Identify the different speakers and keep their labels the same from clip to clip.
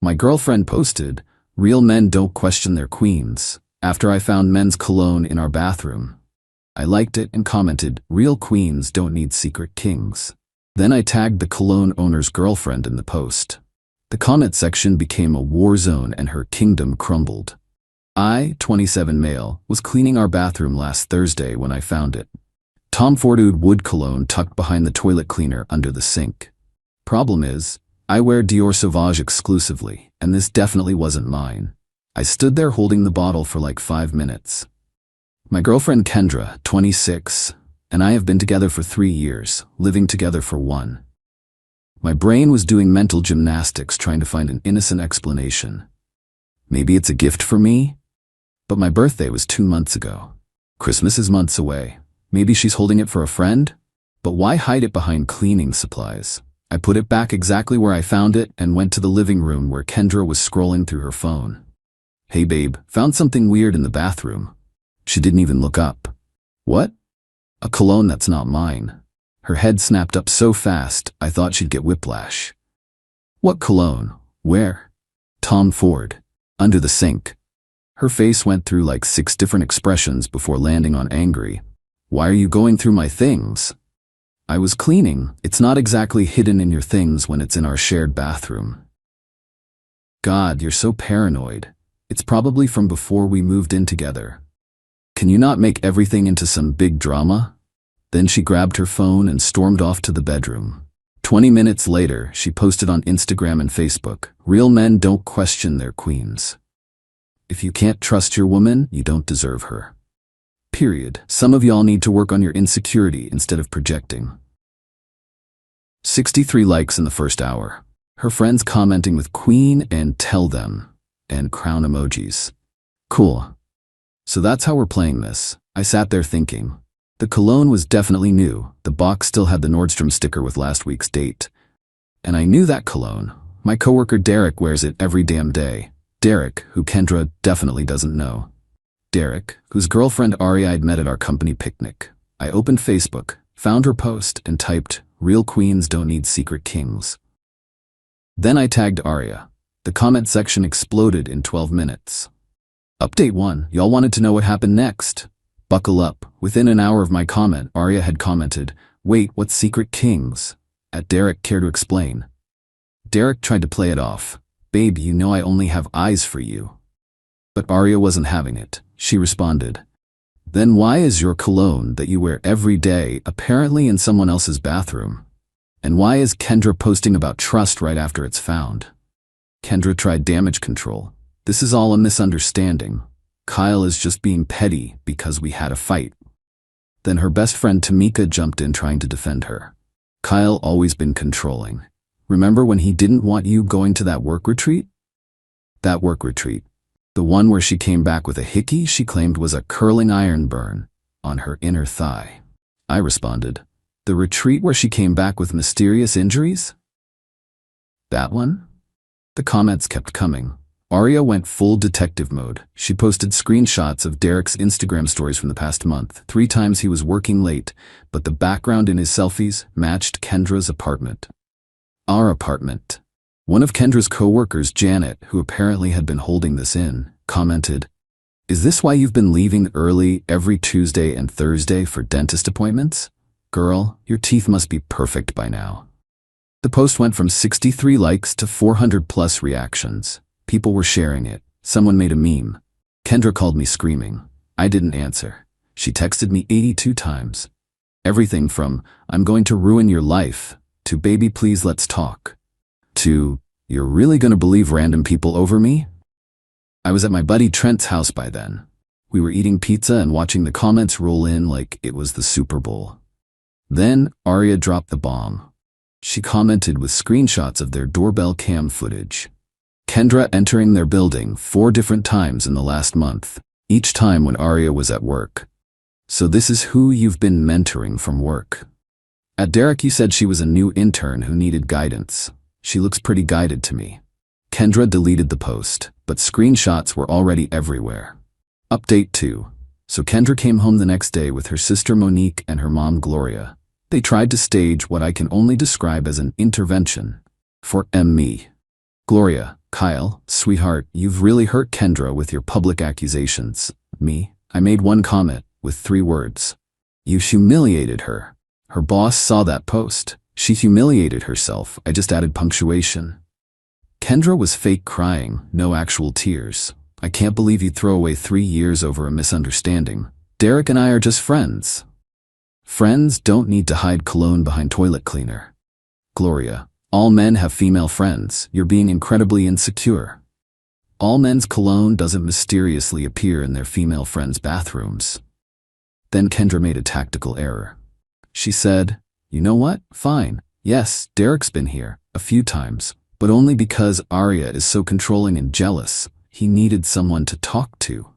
Speaker 1: My girlfriend posted, "Real men don't question their queens," after I found men's cologne in our bathroom. I liked it and commented, "Real queens don't need secret kings." Then I tagged the cologne owner's girlfriend in the post. The comment section became a war zone and her kingdom crumbled. I, 27 male, was cleaning our bathroom last Thursday when I found it. Tom Ford Oud wood cologne tucked behind the toilet cleaner under the sink. Problem is, I wear Dior Sauvage exclusively, and this definitely wasn't mine. I stood there holding the bottle for like 5 minutes. My girlfriend Kendra, 26, and I have been together for 3 years, living together for 1. My brain was doing mental gymnastics trying to find an innocent explanation. Maybe it's a gift for me? But my birthday was 2 months ago. Christmas is months away. Maybe she's holding it for a friend? But why hide it behind cleaning supplies? I put it back exactly where I found it and went to the living room where Kendra was scrolling through her phone. "Hey babe, found something weird in the bathroom." She didn't even look up. "What?" "A cologne that's not mine." Her head snapped up so fast, I thought she'd get whiplash. "What cologne? Where?" "Tom Ford. Under the sink." Her face went through like 6 different expressions before landing on angry. "Why are you going through my things?" "I was cleaning. It's not exactly hidden in your things when it's in our shared bathroom." God, you're so paranoid. It's probably from before we moved in together. Can you not make everything into some big drama? Then she grabbed her phone and stormed off to the bedroom. 20 minutes later, she posted on Instagram and Facebook, "Real men don't question their queens. If you can't trust your woman, you don't deserve her. Period. Some of y'all need to work on your insecurity instead of projecting." 63 likes in the first hour. Her friends commenting with "Queen" and "Tell them" and crown emojis. Cool. So that's how we're playing this. I sat there thinking. The cologne was definitely new. The box still had the Nordstrom sticker with last week's date. And I knew that cologne. My coworker Derek wears it every damn day. Derek, who Kendra definitely doesn't know. Derek, whose girlfriend Ari I'd met at our company picnic. I opened Facebook, found her post, and typed, "Real queens don't need secret kings." Then I tagged Aria. The comment section exploded in 12 minutes. Update 1, y'all wanted to know what happened next. Buckle up. Within an hour of my comment, Aria had commented, "Wait, what's secret kings?" At Derek, care to explain? Derek tried to play it off. "Babe, you know I only have eyes for you." But Aria wasn't having it. She responded, "Then why is your cologne that you wear every day apparently in someone else's bathroom? And why is Kendra posting about trust right after it's found?" Kendra tried damage control. "This is all a misunderstanding. Kyle is just being petty because we had a fight." Then her best friend Tamika jumped in trying to defend her. "Kyle always been controlling. Remember when he didn't want you going to that work retreat?" That work retreat. The one where she came back with a hickey she claimed was a curling iron burn on her inner thigh. I responded, "The retreat where she came back with mysterious injuries?" That one? The comments kept coming. Aria went full detective mode. She posted screenshots of Derek's Instagram stories from the past month. 3 times he was working late, but the background in his selfies matched Kendra's apartment. Our apartment. One of Kendra's co-workers, Janet, who apparently had been holding this in, commented, "Is this why you've been leaving early every Tuesday and Thursday for dentist appointments? Girl, your teeth must be perfect by now." The post went from 63 likes to 400 plus reactions. People were sharing it. Someone made a meme. Kendra called me screaming. I didn't answer. She texted me 82 times. Everything from, "I'm going to ruin your life," to "Baby please let's talk," to "You're really gonna believe random people over me?" I was at my buddy Trent's house by then. We were eating pizza and watching the comments roll in like it was the Super Bowl. Then Aria dropped the bomb. She commented with screenshots of their doorbell cam footage. Kendra entering their building 4 different times in the last month, each time when Aria was at work. "So this is who you've been mentoring from work." At Derek, he said she was a new intern who needed guidance. She looks pretty guided to me. Kendra deleted the post, but screenshots were already everywhere. Update 2. So Kendra came home the next day with her sister Monique and her mom Gloria. They tried to stage what I can only describe as an intervention for me. Gloria, Kyle, sweetheart, you've really hurt Kendra with your public accusations. Me? I made one comment with 3 words. You humiliated her. Her boss saw that post. She humiliated herself. I just added punctuation. Kendra was fake crying, no actual tears. I can't believe you'd throw away 3 years over a misunderstanding. Derek and I are just friends. Friends don't need to hide cologne behind toilet cleaner. Gloria, all men have female friends. You're being incredibly insecure. All men's cologne doesn't mysteriously appear in their female friends' bathrooms. Then Kendra made a tactical error. She said, you know what? Fine. Yes, Derek's been here a few times, but only because Arya is so controlling and jealous. He needed someone to talk to.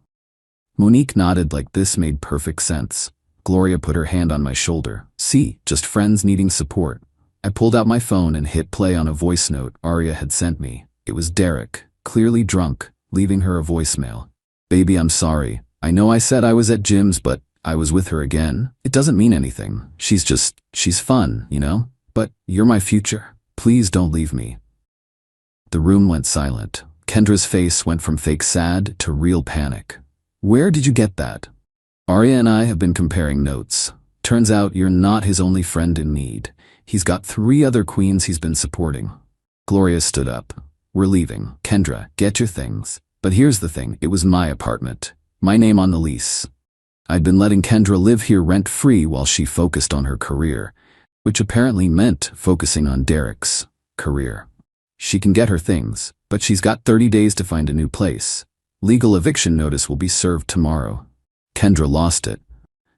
Speaker 1: Monique nodded like this made perfect sense. Gloria put her hand on my shoulder. See, just friends needing support. I pulled out my phone and hit play on a voice note Arya had sent me. It was Derek, clearly drunk, leaving her a voicemail. Baby, I'm sorry. I know I said I was at Jim's, but I was with her again. It doesn't mean anything. She's fun, you know? But you're my future. Please don't leave me. The room went silent. Kendra's face went from fake sad to real panic. Where did you get that? Arya and I have been comparing notes. Turns out you're not his only friend in need. He's got 3 other queens he's been supporting. Gloria stood up. We're leaving. Kendra, get your things. But here's the thing, it was my apartment. My name on the lease. I'd been letting Kendra live here rent-free while she focused on her career, which apparently meant focusing on Derek's career. She can get her things, but she's got 30 days to find a new place. Legal eviction notice will be served tomorrow. Kendra lost it.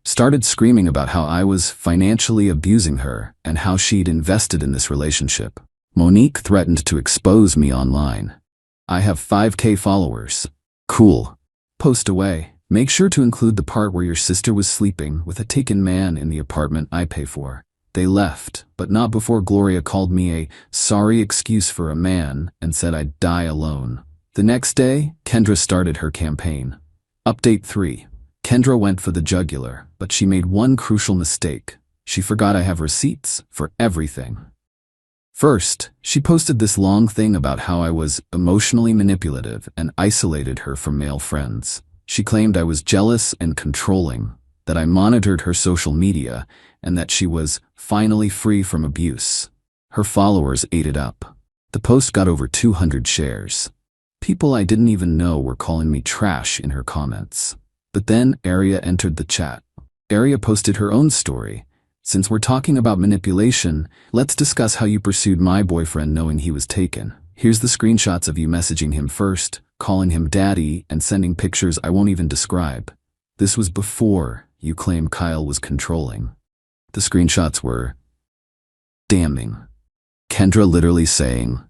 Speaker 1: Started screaming about how I was financially abusing her and how she'd invested in this relationship. Monique threatened to expose me online. I have 5K followers. Cool. Post away. Make sure to include the part where your sister was sleeping with a taken man in the apartment I pay for. They left, but not before Gloria called me a sorry excuse for a man and said I'd die alone. The next day, Kendra started her campaign. Update 3. Kendra went for the jugular, but she made one crucial mistake. She forgot I have receipts for everything. First, she posted this long thing about how I was emotionally manipulative and isolated her from male friends. She claimed I was jealous and controlling, that I monitored her social media, and that she was finally free from abuse. Her followers ate it up. The post got over 200 shares. People I didn't even know were calling me trash in her comments. But then Arya entered the chat. Arya posted her own story. Since we're talking about manipulation, let's discuss how you pursued my boyfriend knowing he was taken. Here's the screenshots of you messaging him first, calling him daddy, and sending pictures I won't even describe. This was before you claim Kyle was controlling. The screenshots were damning. Kendra literally saying,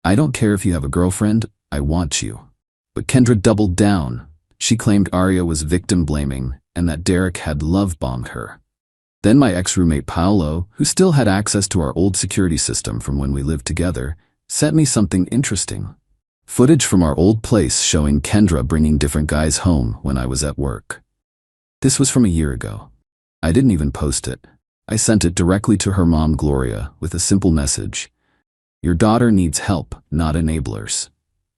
Speaker 1: I don't care if you have a girlfriend, I want you. But Kendra doubled down. She claimed Arya was victim blaming and that Derek had love-bombed her. Then my ex-roommate Paolo, who still had access to our old security system from when we lived together, sent me something interesting. Footage from our old place showing Kendra bringing different guys home when I was at work. This was from a year ago. I didn't even post it. I sent it directly to her mom, Gloria, with a simple message. Your daughter needs help, not enablers.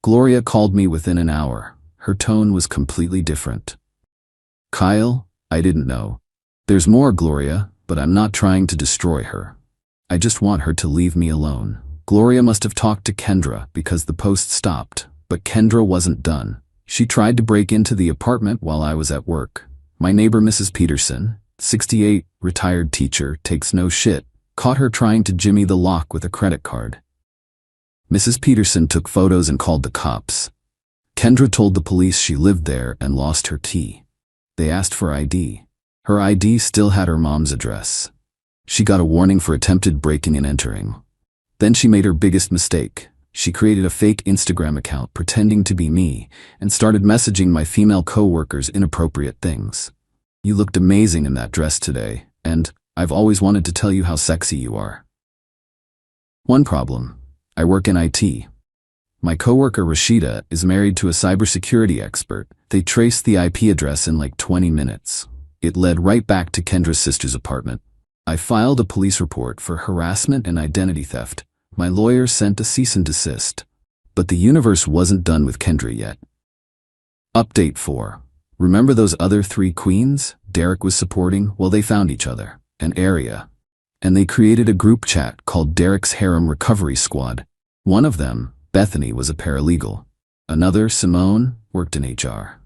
Speaker 1: Gloria called me within an hour. Her tone was completely different. Kyle, I didn't know. There's more, Gloria, but I'm not trying to destroy her. I just want her to leave me alone. Gloria must have talked to Kendra because the post stopped, but Kendra wasn't done. She tried to break into the apartment while I was at work. My neighbor, Mrs. Peterson, 68, retired teacher, takes no shit, caught her trying to jimmy the lock with a credit card. Mrs. Peterson took photos and called the cops. Kendra told the police she lived there and lost her key. They asked for ID. Her ID still had her mom's address. She got a warning for attempted breaking and entering. Then she made her biggest mistake. She created a fake Instagram account pretending to be me and started messaging my female co-workers inappropriate things. You looked amazing in that dress today, and I've always wanted to tell you how sexy you are. One problem. I work in IT. My coworker Rashida is married to a cybersecurity expert. They traced the IP address in like 20 minutes. It led right back to Kendra's sister's apartment. I filed a police report for harassment and identity theft. My lawyer sent a cease and desist. But the universe wasn't done with Kendra yet. Update 4. Remember those other 3 queens Derek was supporting? Well, they found each other, an area. And they created a group chat called Derek's Harem Recovery Squad. One of them, Bethany, was a paralegal. Another, Simone, worked in HR.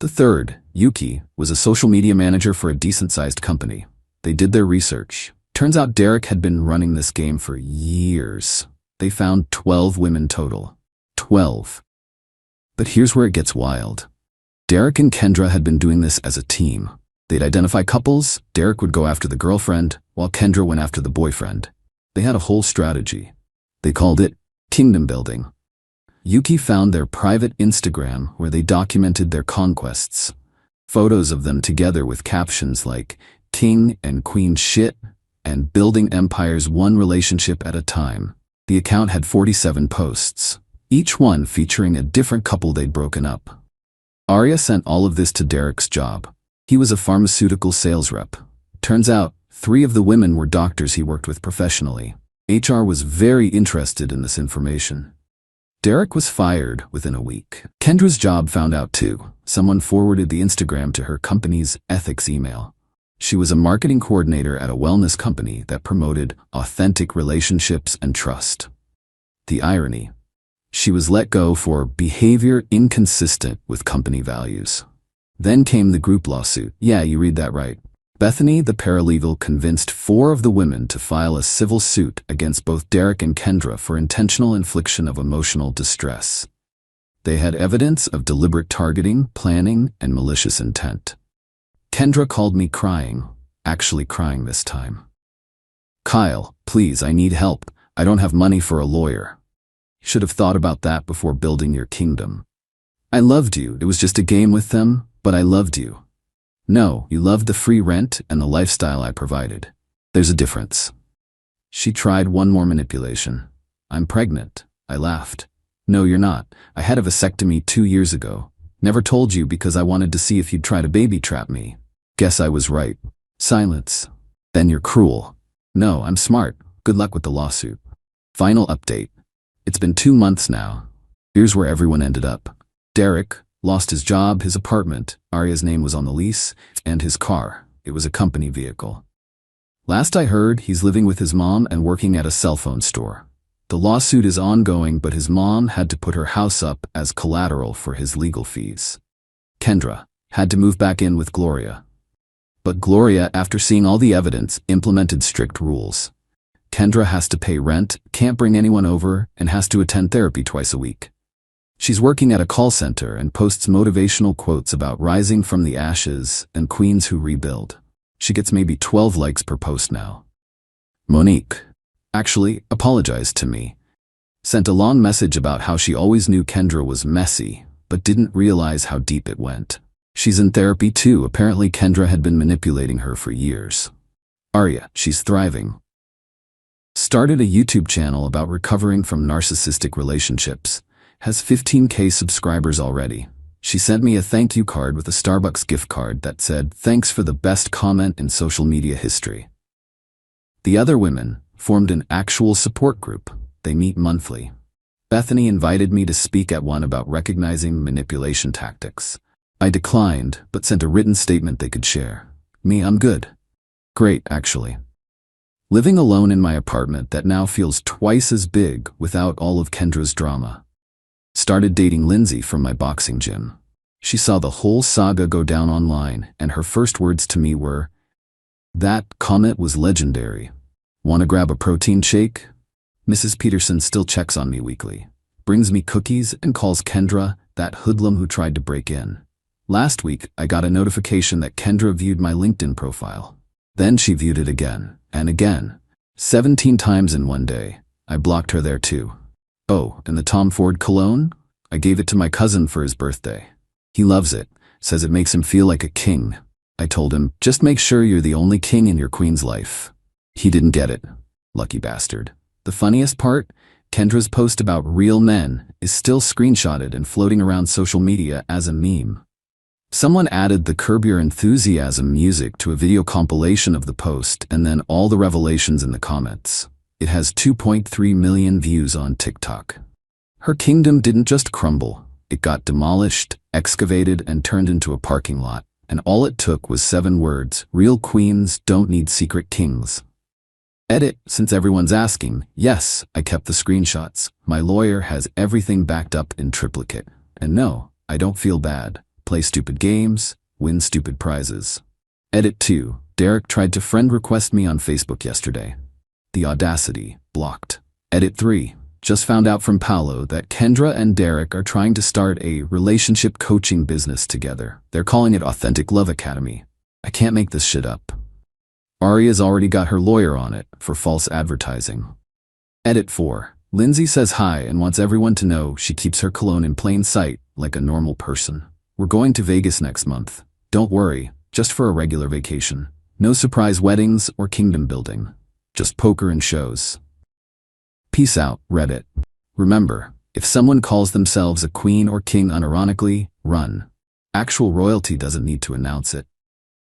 Speaker 1: The third, Yuki, was a social media manager for a decent-sized company. They did their research. Turns out Derek had been running this game for years. They found 12 women total. 12. But here's where it gets wild. Derek and Kendra had been doing this as a team. They'd identify couples, Derek would go after the girlfriend, while Kendra went after the boyfriend. They had a whole strategy. They called it kingdom building. Yuki found their private Instagram where they documented their conquests. Photos of them together with captions like king and queen shit and building empires one relationship at a time. The account had 47 posts, each one featuring a different couple they'd broken up. Arya sent all of this to Derek's job. He was a pharmaceutical sales rep. Turns out, 3 of the women were doctors he worked with professionally. HR was very interested in this information. Derek was fired within a week. Kendra's job found out too. Someone forwarded the Instagram to her company's ethics email. She was a marketing coordinator at a wellness company that promoted authentic relationships and trust. The irony. She was let go for behavior inconsistent with company values. Then came the group lawsuit. Yeah, you read that right. Bethany, the paralegal, convinced 4 of the women to file a civil suit against both Derek and Kendra for intentional infliction of emotional distress. They had evidence of deliberate targeting, planning, and malicious intent. Kendra called me crying, actually crying this time. "Kyle, please, I need help. I don't have money for a lawyer. You should have thought about that before building your kingdom. I loved you. It was just a game with them, but I loved you. No, you loved the free rent and the lifestyle I provided. There's a difference." She tried one more manipulation. "I'm pregnant." I laughed. "No, you're not. I had a vasectomy 2 years ago. Never told you because I wanted to see if you'd try to baby trap me. Guess I was right." Silence. "Then you're cruel." "No, I'm smart. Good luck with the lawsuit." Final update. It's been 2 months now. Here's where everyone ended up. Derek lost his job, his apartment, Arya's name was on the lease, and his car. It was a company vehicle. Last I heard, he's living with his mom and working at a cell phone store. The lawsuit is ongoing, but his mom had to put her house up as collateral for his legal fees. Kendra had to move back in with Gloria. But Gloria, after seeing all the evidence, implemented strict rules. Kendra has to pay rent, can't bring anyone over, and has to attend therapy twice a week. She's working at a call center and posts motivational quotes about rising from the ashes and queens who rebuild. She gets maybe 12 likes per post now. Monique actually apologized to me. Sent a long message about how she always knew Kendra was messy, but didn't realize how deep it went. She's in therapy too. Apparently Kendra had been manipulating her for years. Arya, she's thriving. Started a YouTube channel about recovering from narcissistic relationships. Has 15K subscribers already. She sent me a thank you card with a Starbucks gift card that said, "Thanks for the best comment in social media history." The other women formed an actual support group. They meet monthly. Bethany invited me to speak at one about recognizing manipulation tactics. I declined, but sent a written statement they could share. Me, I'm good. Great, actually. Living alone in my apartment that now feels twice as big without all of Kendra's drama. Started dating Lindsay from my boxing gym. She saw the whole saga go down online, and her first words to me were, "That comment was legendary. Want to grab a protein shake?" Mrs. Peterson still checks on me weekly. Brings me cookies and calls Kendra that hoodlum who tried to break in. Last week, I got a notification that Kendra viewed my LinkedIn profile. Then she viewed it again, and again. 17 times in one day. I blocked her there too. Oh, and the Tom Ford cologne? I gave it to my cousin for his birthday. He loves it, says it makes him feel like a king. I told him, just make sure you're the only king in your queen's life. He didn't get it. Lucky bastard. The funniest part? Kendra's post about real men is still screenshotted and floating around social media as a meme. Someone added the Curb Your Enthusiasm music to a video compilation of the post and then all the revelations in the comments. It has 2.3 million views on TikTok. Her kingdom didn't just crumble. It got demolished, excavated, and turned into a parking lot. And all it took was 7 words: real queens don't need secret kings. Edit, since everyone's asking, yes, I kept the screenshots. My lawyer has everything backed up in triplicate. And no, I don't feel bad. Play stupid games, win stupid prizes. Edit 2. Derek tried to friend request me on Facebook yesterday. The audacity, blocked. Edit 3. Just found out from Paolo that Kendra and Derek are trying to start a relationship coaching business together. They're calling it Authentic Love Academy. I can't make this shit up. Aria's already got her lawyer on it for false advertising. Edit 4. Lindsay says hi and wants everyone to know she keeps her cologne in plain sight like a normal person. We're going to Vegas next month. Don't worry, just for a regular vacation. No surprise weddings or kingdom building. Just poker and shows. Peace out, Reddit. Remember, if someone calls themselves a queen or king unironically, run. Actual royalty doesn't need to announce it.